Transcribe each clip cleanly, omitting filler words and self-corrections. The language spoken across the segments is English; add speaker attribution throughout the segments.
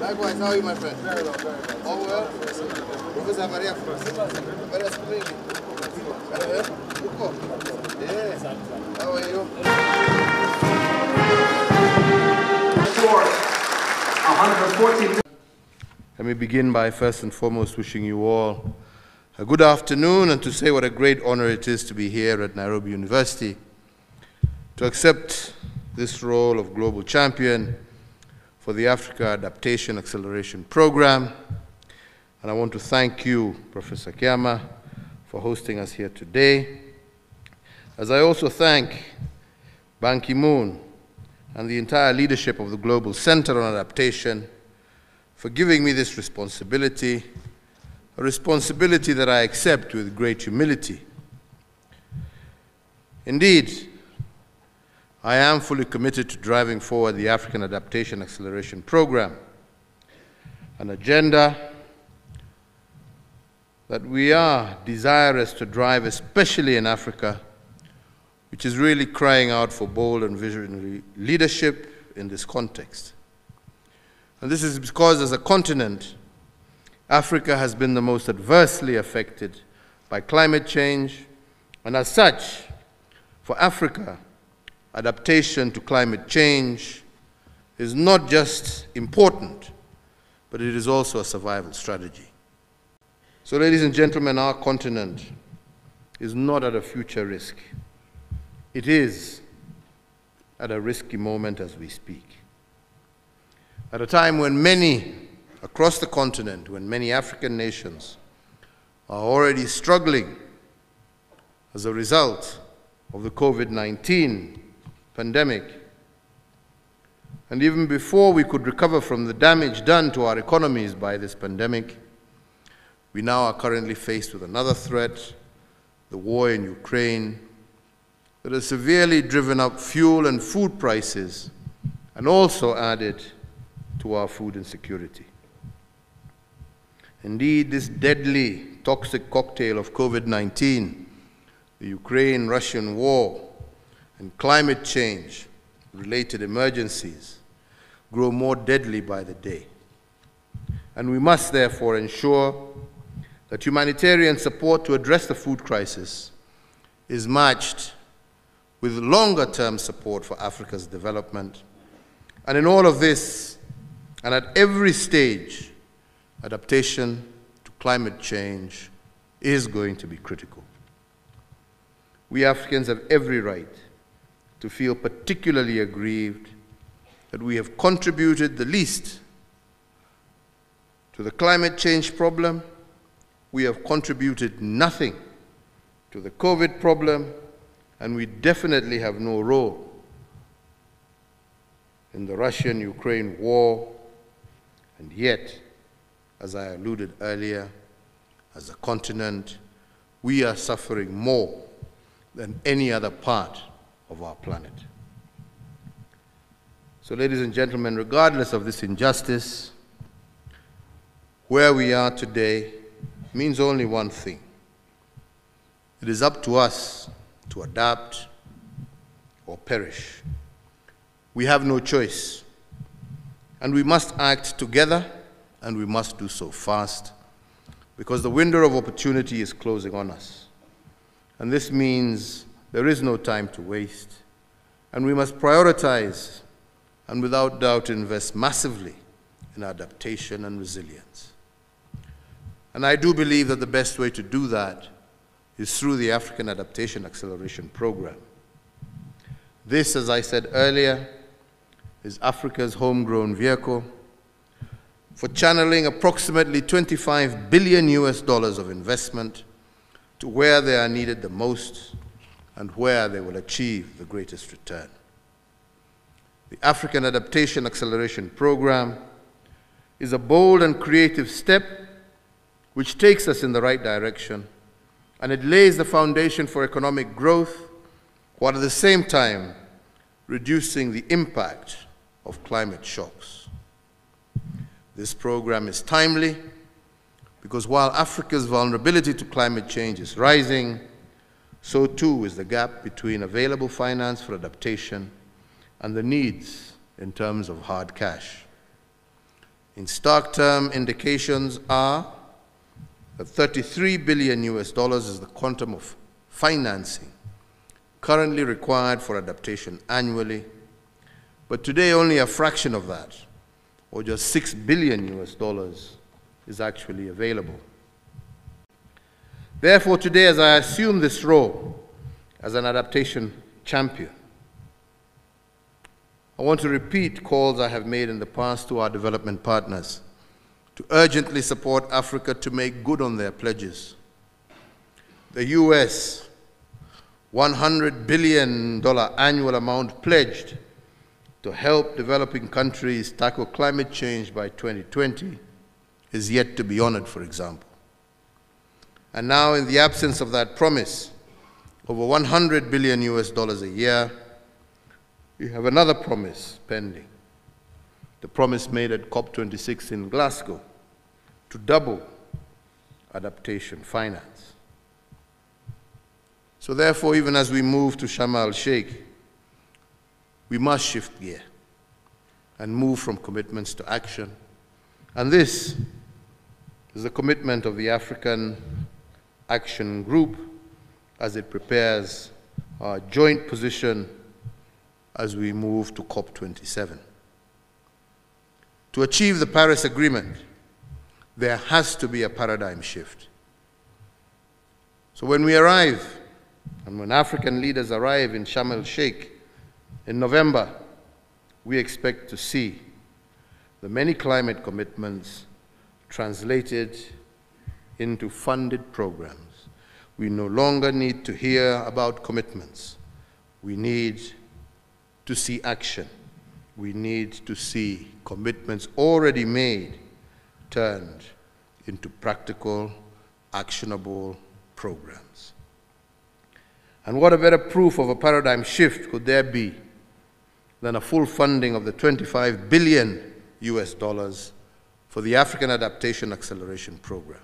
Speaker 1: Likewise, how are you, my friend? Very well, very well. All well? Professor Maria. Maria Spinelli. Yeah. How are you?
Speaker 2: For 114.
Speaker 1: Let me begin by first and foremost wishing you all a good afternoon and to say what a great honor it is to be here at Nairobi University to accept this role of global champion for the Africa Adaptation Acceleration Program. And I want to thank you, Professor Kiama, for hosting us here today. As I also thank Ban Ki-moon and the entire leadership of the Global Center on Adaptation for giving me this responsibility, a responsibility that I accept with great humility. Indeed, I am fully committed to driving forward the African Adaptation Acceleration Program, an agenda that we are desirous to drive, especially in Africa, which is really crying out for bold and visionary leadership in this context. And this is because, as a continent, Africa has been the most adversely affected by climate change, and as such, for Africa, adaptation to climate change is not just important, but it is also a survival strategy. So, ladies and gentlemen, our continent is not at a future risk. It is at a risky moment as we speak. At a time when many across the continent, when many African nations are already struggling as a result of the COVID-19 pandemic, and even before we could recover from the damage done to our economies by this pandemic, we now are currently faced with another threat, the war in Ukraine, that has severely driven up fuel and food prices and also added to our food insecurity. Indeed, this deadly, toxic cocktail of COVID-19, the Ukraine-Russian war, and climate change-related emergencies grow more deadly by the day. And we must therefore ensure that humanitarian support to address the food crisis is matched with longer-term support for Africa's development. And in all of this, and at every stage, adaptation to climate change is going to be critical. We Africans have every right to feel particularly aggrieved that we have contributed the least to the climate change problem. We have contributed nothing to the COVID problem, and we definitely have no role in the Russian-Ukraine war. And yet, as I alluded earlier, as a continent, we are suffering more than any other part of our planet. So, ladies and gentlemen, regardless of this injustice, where we are today means only one thing. It is up to us to adapt or perish. We have no choice, and we must act together, and we must do so fast, because the window of opportunity is closing on us. And this means there is no time to waste, and we must prioritize and without doubt invest massively in adaptation and resilience. And I do believe that the best way to do that is through the African Adaptation Acceleration Program. This, as I said earlier, is Africa's homegrown vehicle for channeling approximately $25 billion of investment to where they are needed the most and where they will achieve the greatest return. The African Adaptation Acceleration Program is a bold and creative step which takes us in the right direction, and it lays the foundation for economic growth while at the same time reducing the impact of climate shocks. This program is timely because while Africa's vulnerability to climate change is rising, so too is the gap between available finance for adaptation and the needs in terms of hard cash. In stark term, indications are that $33 billion is the quantum of financing currently required for adaptation annually, but today only a fraction of that, or just $6 billion is actually available. Therefore, today, as I assume this role as an adaptation champion, I want to repeat calls I have made in the past to our development partners to urgently support Africa to make good on their pledges. The US $100 billion annual amount pledged to help developing countries tackle climate change by 2020 is yet to be honored, for example. And now, in the absence of that promise, over $100 billion a year, we have another promise pending, the promise made at COP26 in Glasgow to double adaptation finance. So therefore, even as we move to Sharm el-Sheikh, we must shift gear and move from commitments to action. And this is the commitment of the African Action Group as it prepares our joint position as we move to COP27. To achieve the Paris Agreement, there has to be a paradigm shift. So when we arrive, and when African leaders arrive in Sharm el-Sheikh in November, we expect to see the many climate commitments translated into funded programs. We no longer need to hear about commitments. We need to see action. We need to see commitments already made turned into practical, actionable programs. And what a better proof of a paradigm shift could there be than a full funding of the $25 billion for the African Adaptation Acceleration Program.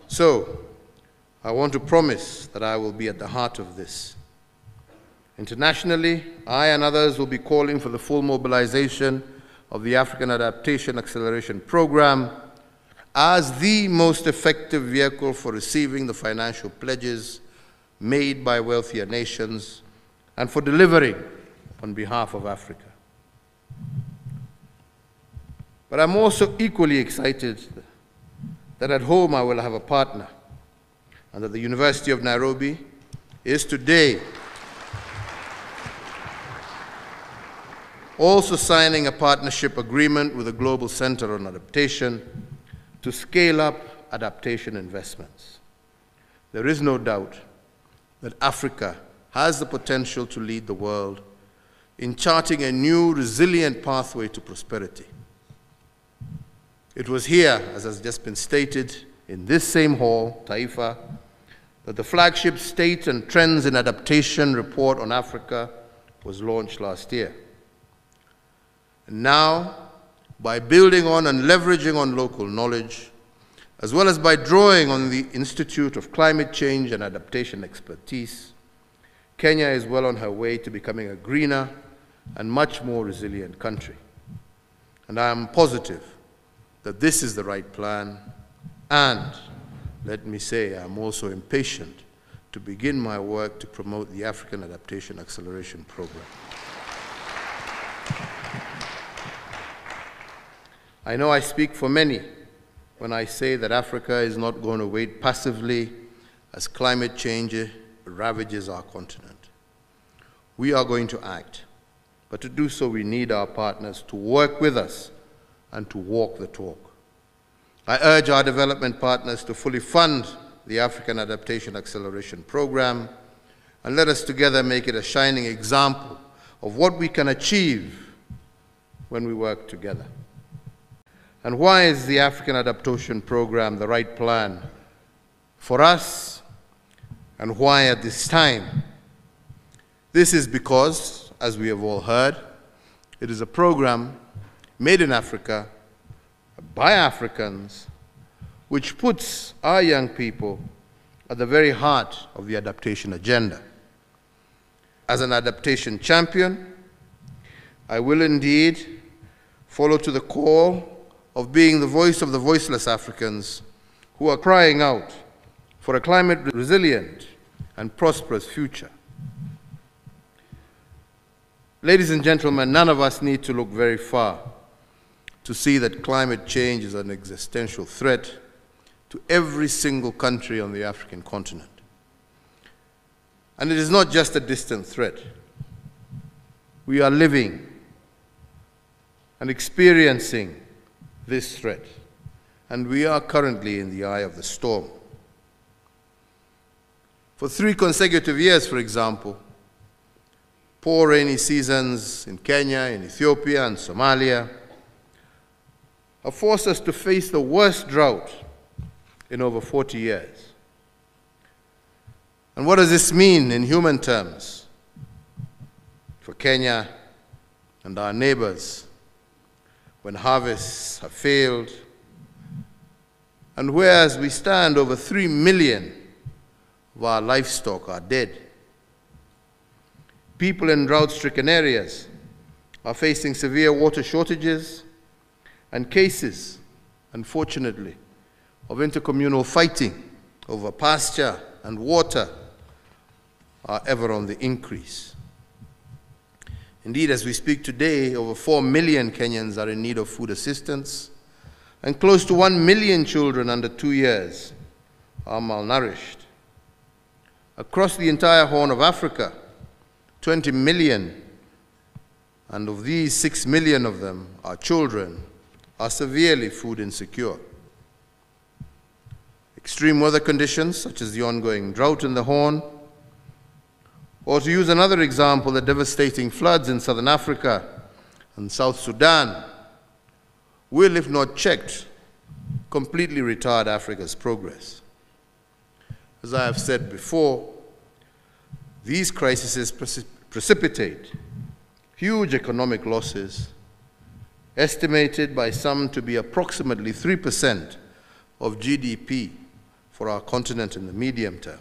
Speaker 1: So, I want to promise that I will be at the heart of this. Internationally, I and others will be calling for the full mobilization of the African Adaptation Acceleration Program as the most effective vehicle for receiving the financial pledges made by wealthier nations and for delivering on behalf of Africa. But I'm also equally excited that at home I will have a partner, and that the University of Nairobi is today also signing a partnership agreement with the Global Center on Adaptation to scale up adaptation investments. There is no doubt that Africa has the potential to lead the world in charting a new, resilient pathway to prosperity. It was here, as has just been stated, in this same hall, Taifa, that the flagship State and Trends in Adaptation report on Africa was launched last year. And now, by building on and leveraging on local knowledge, as well as by drawing on the Institute of Climate Change and Adaptation expertise, Kenya is well on her way to becoming a greener and much more resilient country. And I am positive that this is the right plan, and let me say I'm also impatient to begin my work to promote the African Adaptation Acceleration Program. I know I speak for many when I say that Africa is not going to wait passively as climate change ravages our continent. We are going to act, but to do so we need our partners to work with us and to walk the talk. I urge our development partners to fully fund the African Adaptation Acceleration Program, and let us together make it a shining example of what we can achieve when we work together. And why is the African Adaptation Program the right plan for us, and why at this time? This is because, as we have all heard, it is a program made in Africa by Africans, which puts our young people at the very heart of the adaptation agenda. As an adaptation champion, I will indeed follow to the call of being the voice of the voiceless Africans who are crying out for a climate resilient and prosperous future. Ladies and gentlemen, none of us need to look very far to see that climate change is an existential threat to every single country on the African continent. And it is not just a distant threat. We are living and experiencing this threat, and we are currently in the eye of the storm. For 3 consecutive years, for example, poor rainy seasons in Kenya, in Ethiopia, and Somalia have forced us to face the worst drought in over 40 years. And what does this mean in human terms for Kenya and our neighbors when harvests have failed, and whereas we stand, over 3 million of our livestock are dead? People in drought-stricken areas are facing severe water shortages, and cases, unfortunately, of intercommunal fighting over pasture and water are ever on the increase. Indeed, as we speak today, over 4 million Kenyans are in need of food assistance, and close to 1 million children under 2 years are malnourished. Across the entire Horn of Africa, 20 million, and of these 6 million of them are children, are severely food insecure. Extreme weather conditions, such as the ongoing drought in the Horn, or to use another example, the devastating floods in southern Africa and South Sudan, will, if not checked, completely retard Africa's progress. As I have said before, these crises precipitate huge economic losses, estimated by some to be approximately 3% of GDP for our continent in the medium term.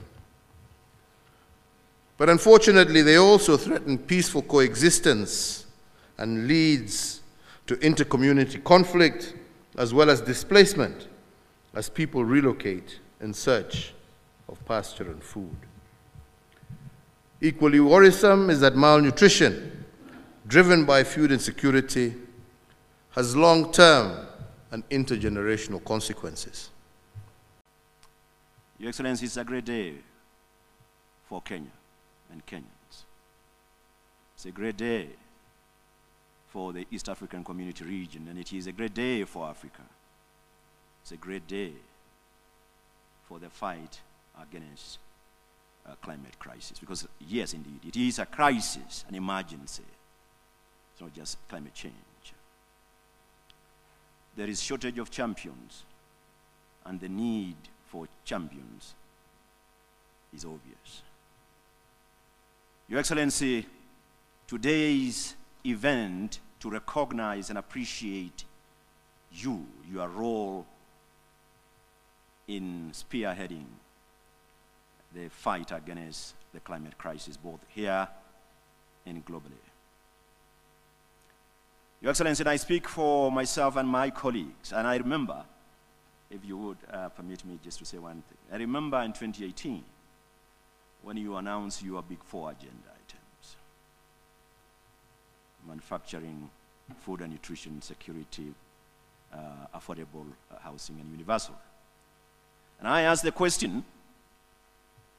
Speaker 1: But unfortunately, they also threaten peaceful coexistence and leads to intercommunity conflict as well as displacement as people relocate in search of pasture and food. Equally worrisome is that malnutrition, driven by food insecurity, has long-term and intergenerational consequences.
Speaker 3: Your Excellency, it's a great day for Kenya and Kenyans. It's a great day for the East African Community region, and it is a great day for Africa. It's a great day for the fight against climate crisis, because yes, indeed, it is a crisis, an emergency. It's not just climate change. There is shortage of champions, and the need for champions is obvious. Your Excellency, today's event to recognize and appreciate you, your role in spearheading the fight against the climate crisis, both here and globally. Your Excellency, I speak for myself and my colleagues, and I remember, if you would permit me just to say one thing. I remember in 2018, when you announced your big 4 agenda items: manufacturing, food and nutrition security, affordable housing, and universal. And I asked the question,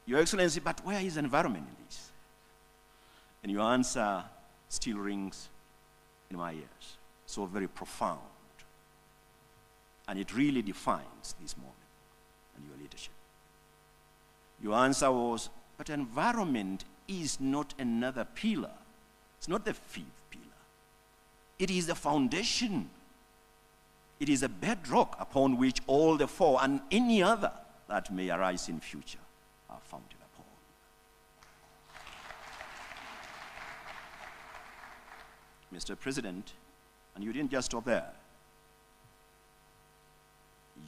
Speaker 3: Your Excellency, but where is the environment in this? And your answer still rings in my ears, so very profound. And it really defines this moment and your leadership. Your answer was, but environment is not another pillar. It's not the 5th pillar. It is the foundation. It is a bedrock upon which all the 4 and any other that may arise in future are founded upon. Mr. President, and you didn't just stop there.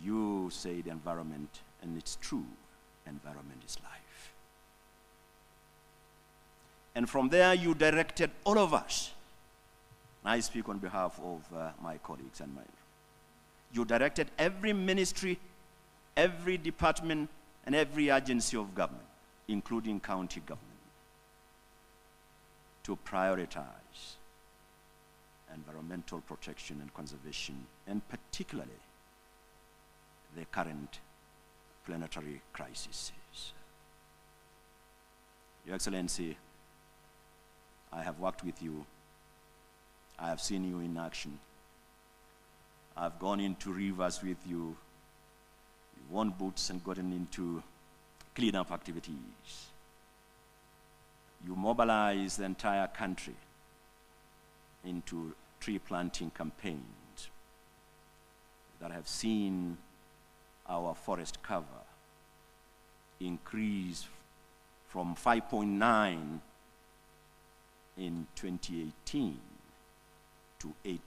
Speaker 3: You say the environment, and it's true, environment is life. And from there you directed all of us. I speak on behalf of my colleagues and you directed every ministry, every department, and every agency of government, including county government, to prioritize environmental protection and conservation, and particularly the current planetary crises. Your Excellency, I have worked with you. I have seen you in action. I've gone into rivers with you. You've worn boots and gotten into cleanup activities. You mobilize the entire country into tree planting campaigns that have seen our forest cover increase from 5.9 in 2018 to 8.8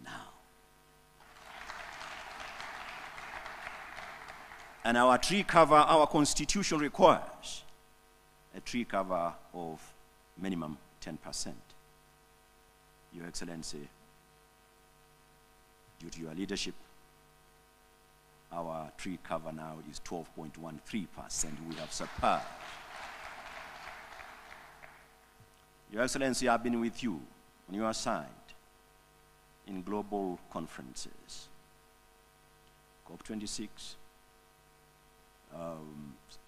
Speaker 3: now. And our tree cover, our constitution requires a tree cover of minimum 10%. Your Excellency, due to your leadership, our tree cover now is 12.13%. We have surpassed. Your Excellency, I've been with you on your side in global conferences, COP26,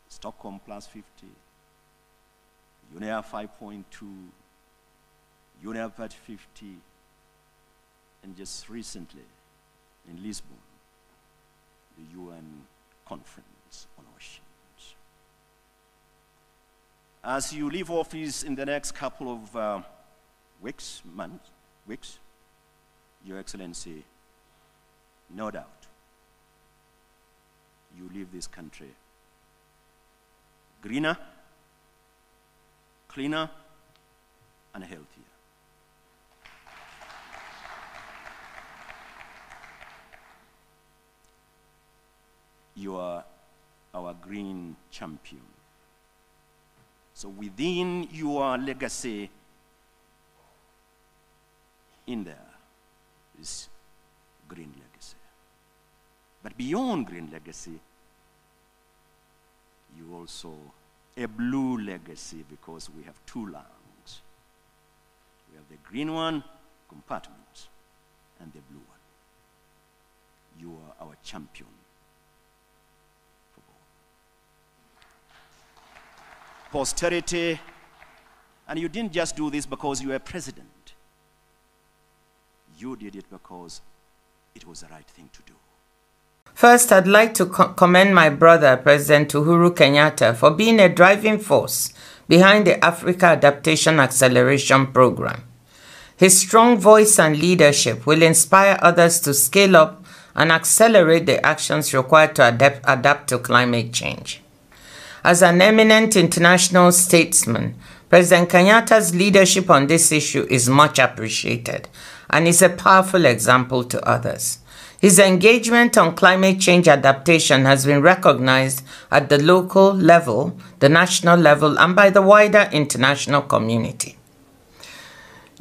Speaker 3: Stockholm Plus 50, UNEA 5.2, UNEA 50, and just recently in Lisbon, the UN Conference on Oceans. As you leave office in the next couple of weeks, Your Excellency, no doubt, you leave this country greener, cleaner, and healthier. You are our green champion. So within your legacy, in there is green legacy. But beyond green legacy, you also a blue legacy, because we have two lungs. We have the green one, compartments, and the blue one. You are our champion. Posterity, and you didn't just do this because you were president. You did it because it was the right thing to do.
Speaker 4: First, I'd like to commend my brother, President Uhuru Kenyatta, for being a driving force behind the Africa Adaptation Acceleration Program. His strong voice and leadership will inspire others to scale up and accelerate the actions required to adapt to climate change. As an eminent international statesman, President Kenyatta's leadership on this issue is much appreciated and is a powerful example to others. His engagement on climate change adaptation has been recognized at the local level, the national level, and by the wider international community.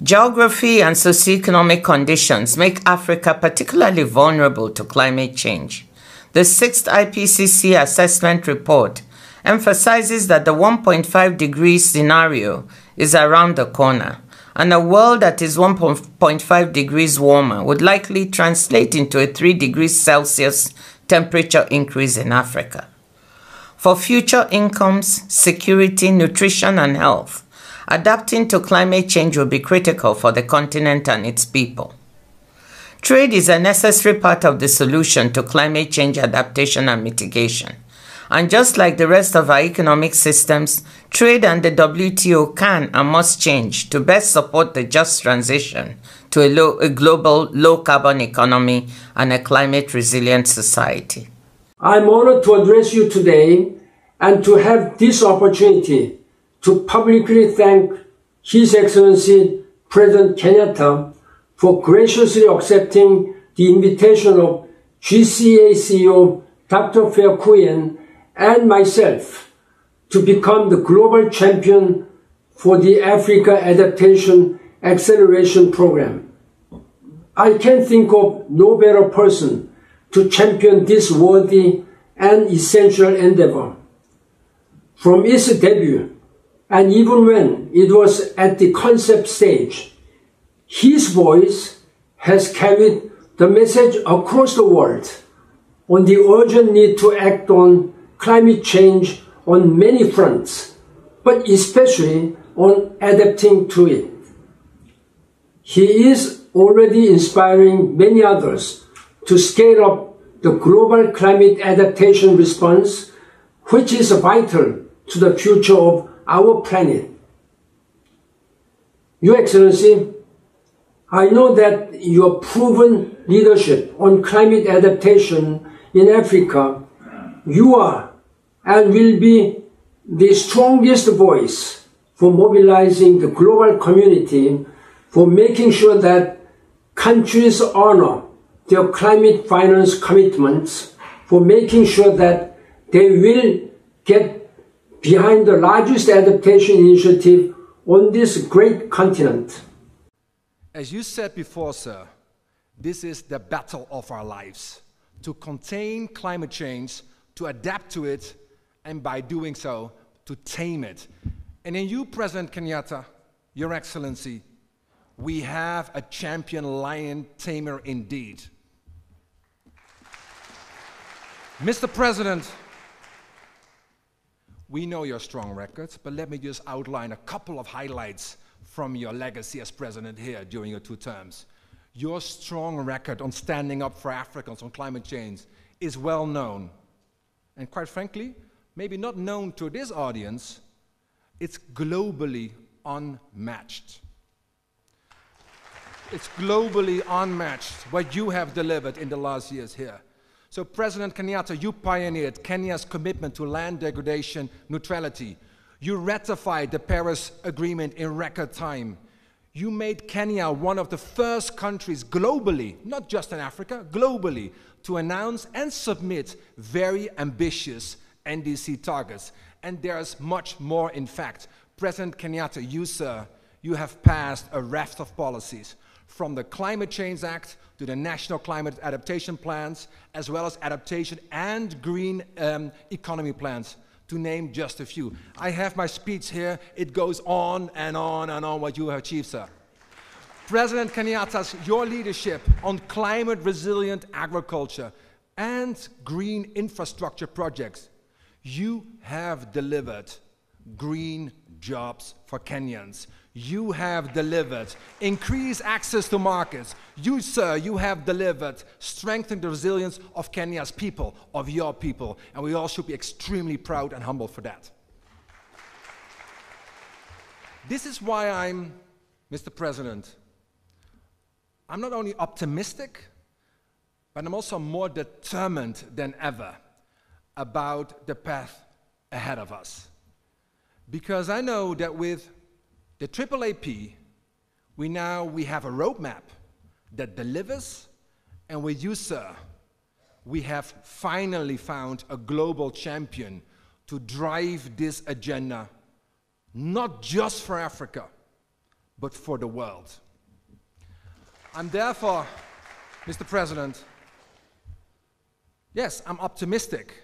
Speaker 4: Geography and socioeconomic conditions make Africa particularly vulnerable to climate change. The 6th IPCC assessment report emphasizes that the 1.5 degrees scenario is around the corner, and a world that is 1.5 degrees warmer would likely translate into a 3 degrees Celsius temperature increase in Africa. For future incomes, security, nutrition, and health, adapting to climate change will be critical for the continent and its people. Trade is a necessary part of the solution to climate change adaptation and mitigation. And just like the rest of our economic systems, trade and the WTO can and must change to best support the just transition to a global low-carbon economy and a climate-resilient society.
Speaker 5: I'm honored to address you today and to have this opportunity to publicly thank His Excellency President Kenyatta for graciously accepting the invitation of GCA CEO Dr. Fairkuyen and myself to become the global champion for the Africa Adaptation acceleration program. I can think of no better person to champion this worthy and essential endeavor. From its debut, and even when it was at the concept stage, his voice has carried the message across the world on the urgent need to act on climate change on many fronts, but especially on adapting to it. He is already inspiring many others to scale up the global climate adaptation response, which is vital to the future of our planet. Your Excellency, I know that your proven leadership on climate adaptation in Africa, you are and will be the strongest voice for mobilizing the global community for making sure that countries honor their climate finance commitments, for making sure that they will get behind the largest adaptation initiative on this great continent.
Speaker 6: As you said before, sir, this is the battle of our lives, to contain climate change, to adapt to it, and by doing so, to tame it. And in you, President Kenyatta, Your Excellency, we have a champion lion tamer indeed. Mr. President, we know your strong records, but let me just outline a couple of highlights from your legacy as president here during your 2 terms. Your strong record on standing up for Africans on climate change is well known. And quite frankly, maybe not known to this audience, it's globally unmatched. It's globally unmatched what you have delivered in the last years here. So President Kenyatta, you pioneered Kenya's commitment to land degradation neutrality. You ratified the Paris Agreement in record time. You made Kenya one of the first countries globally, not just in Africa, globally, to announce and submit very ambitious NDC targets. And there's much more, in fact. President Kenyatta, you, sir, you have passed a raft of policies, from the Climate Change Act to the National Climate Adaptation Plans, as well as adaptation and green economy plans, to name just a few. I have my speech here. It goes on and on and on what you have achieved, sir. President Kenyatta's, your leadership on climate-resilient agriculture and green infrastructure projects, you have delivered green jobs for Kenyans. You have delivered increased access to markets. You, sir, you have delivered strengthened the resilience of Kenya's people, of your people, and we all should be extremely proud and humble for that. This is why I'm, Mr. President, I'm not only optimistic, but I'm also more determined than ever about the path ahead of us. Because I know that with the AAAP, we have a roadmap that delivers, and with you, sir, we have finally found a global champion to drive this agenda, not just for Africa, but for the world. I'm therefore, Mr. President, yes, I'm optimistic,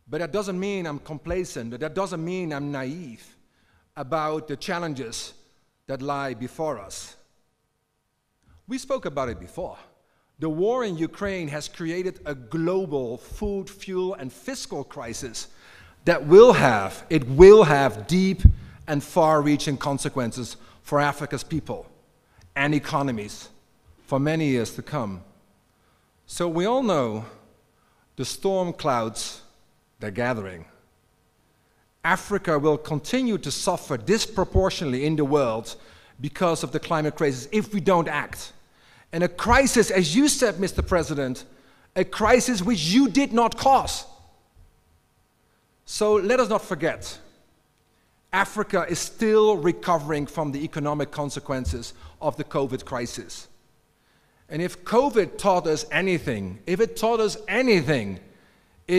Speaker 6: but that doesn't mean I'm complacent, that doesn't mean I'm naive about the challenges that lie before us. We spoke about it before. The war in Ukraine has created a global food, fuel, and fiscal crisis that will have deep and far-reaching consequences for Africa's people and economies for many years to come. So we all know the storm clouds, they're gathering. Africa will continue to suffer disproportionately in the world because of the climate crisis if we don't act. And a crisis, as you said, Mr. President, a crisis which you did not cause. So let us not forget, Africa is still recovering from the economic consequences of the COVID crisis. And if COVID taught us anything, it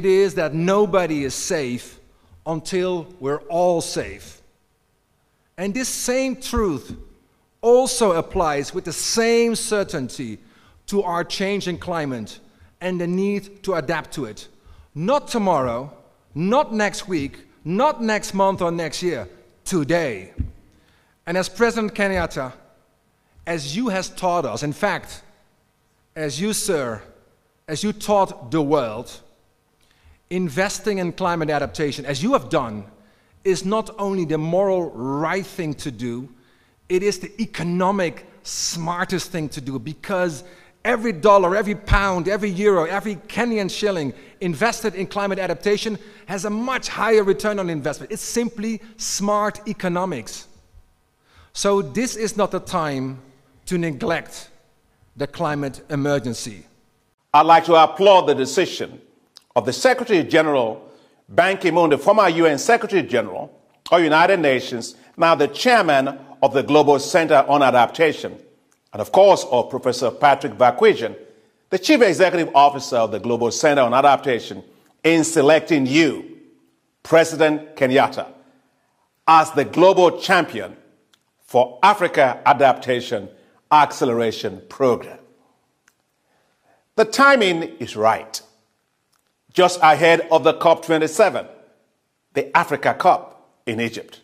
Speaker 6: is that nobody is safe until we're all safe. And this same truth also applies with the same certainty to our changing climate and the need to adapt to it. Not tomorrow, not next week, not next month or next year, today. And as President Kenyatta, as you has taught us, in fact, as you, sir, as you taught the world, investing in climate adaptation, as you have done, is not only the moral right thing to do, it is the economic smartest thing to do, because every dollar, every pound, every euro, every Kenyan shilling invested in climate adaptation has a much higher return on investment. It's simply smart economics. So this is not the time to neglect the climate emergency.
Speaker 7: I'd like to applaud the decision of the Secretary General, Ban Ki-moon, the former UN Secretary General of United Nations, now the chairman of the Global Center on Adaptation, and of course of Professor Patrick Vakwijan, the Chief Executive Officer of the Global Center on Adaptation, in selecting you, President Kenyatta, as the global champion for Africa Adaptation Acceleration Program. The timing is right. Just ahead of the COP27, the Africa Cup in Egypt.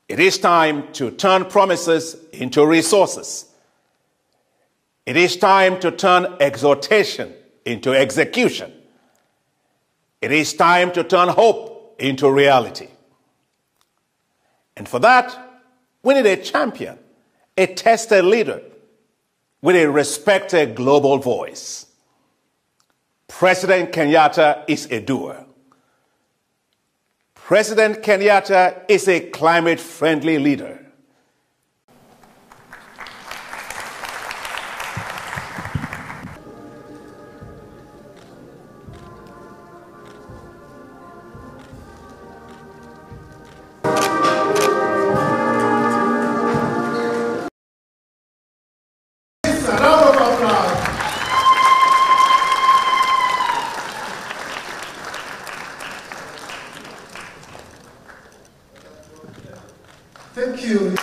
Speaker 7: It is time to turn promises into resources. It is time to turn exhortation into execution. It is time to turn hope into reality. And for that, we need a champion, a tested leader with a respected global voice. President Kenyatta is a doer. President Kenyatta is a climate-friendly leader.
Speaker 1: Thank you.